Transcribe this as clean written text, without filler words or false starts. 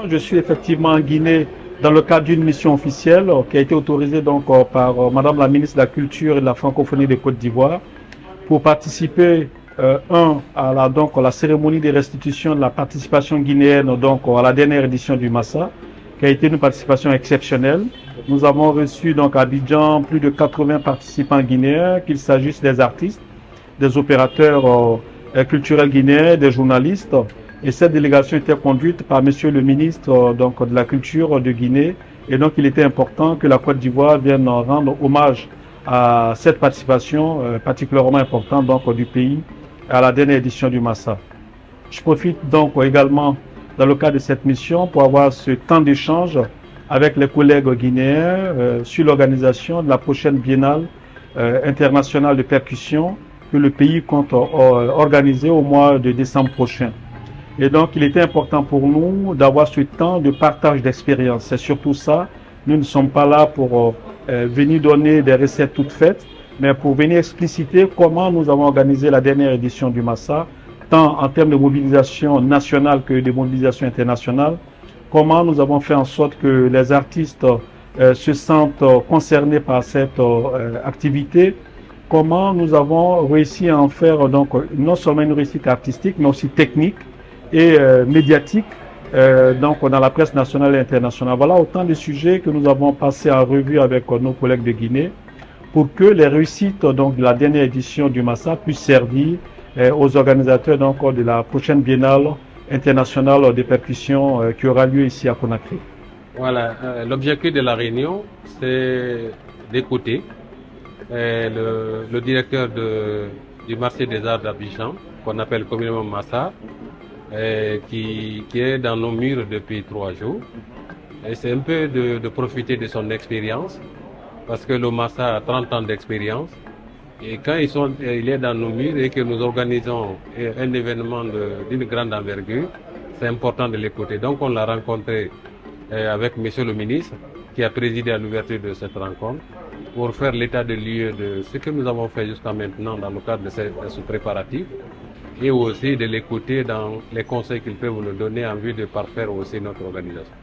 je suis effectivement en Guinée dans le cadre d'une mission officielle qui a été autorisée donc par Madame la ministre de la Culture et de la Francophonie de Côte d'Ivoire pour participer à la cérémonie de restitution de la participation guinéenne donc à la dernière édition du Massa, qui a été une participation exceptionnelle. Nous avons reçu donc à Abidjan plus de 80 participants guinéens, qu'il s'agisse des artistes, des opérateurs culturels guinéens, des journalistes. Et cette délégation était conduite par Monsieur le ministre de la Culture de Guinée. Et donc il était important que la Côte d'Ivoire vienne rendre hommage à cette participation particulièrement importante donc du pays à la dernière édition du Massa. Je profite donc également dans le cadre de cette mission pour avoir ce temps d'échange avec les collègues guinéens sur l'organisation de la prochaine biennale internationale de percussion que le pays compte organiser au mois de décembre prochain. Et donc il était important pour nous d'avoir ce temps de partage d'expérience. C'est surtout ça. Nous ne sommes pas là pour venir donner des recettes toutes faites, mais pour venir expliciter comment nous avons organisé la dernière édition du Massa, tant en termes de mobilisation nationale que de mobilisation internationale, comment nous avons fait en sorte que les artistes se sentent concernés par cette activité, comment nous avons réussi à en faire donc non seulement une réussite artistique, mais aussi technique et médiatique donc dans la presse nationale et internationale. Voilà autant de sujets que nous avons passé en revue avec nos collègues de Guinée pour que les réussites donc de la dernière édition du Massa puissent servir aux organisateurs donc de la prochaine biennale internationale des percussions qui aura lieu ici à Conakry. Voilà, l'objectif de la réunion, c'est d'écouter le directeur du marché des arts d'Abidjan, qu'on appelle communément Massa, qui est dans nos murs depuis 3 jours. Et c'est un peu de profiter de son expérience, parce que le Massa a 30 ans d'expérience. Et quand il est dans nos murs et que nous organisons un événement d'une grande envergure, c'est important de l'écouter. Donc on l'a rencontré avec Monsieur le ministre, qui a présidé à l'ouverture de cette rencontre, pour faire l'état de lieu de ce que nous avons fait jusqu'à maintenant dans le cadre de ce préparatif, et aussi de l'écouter dans les conseils qu'il peut nous donner en vue de parfaire aussi notre organisation.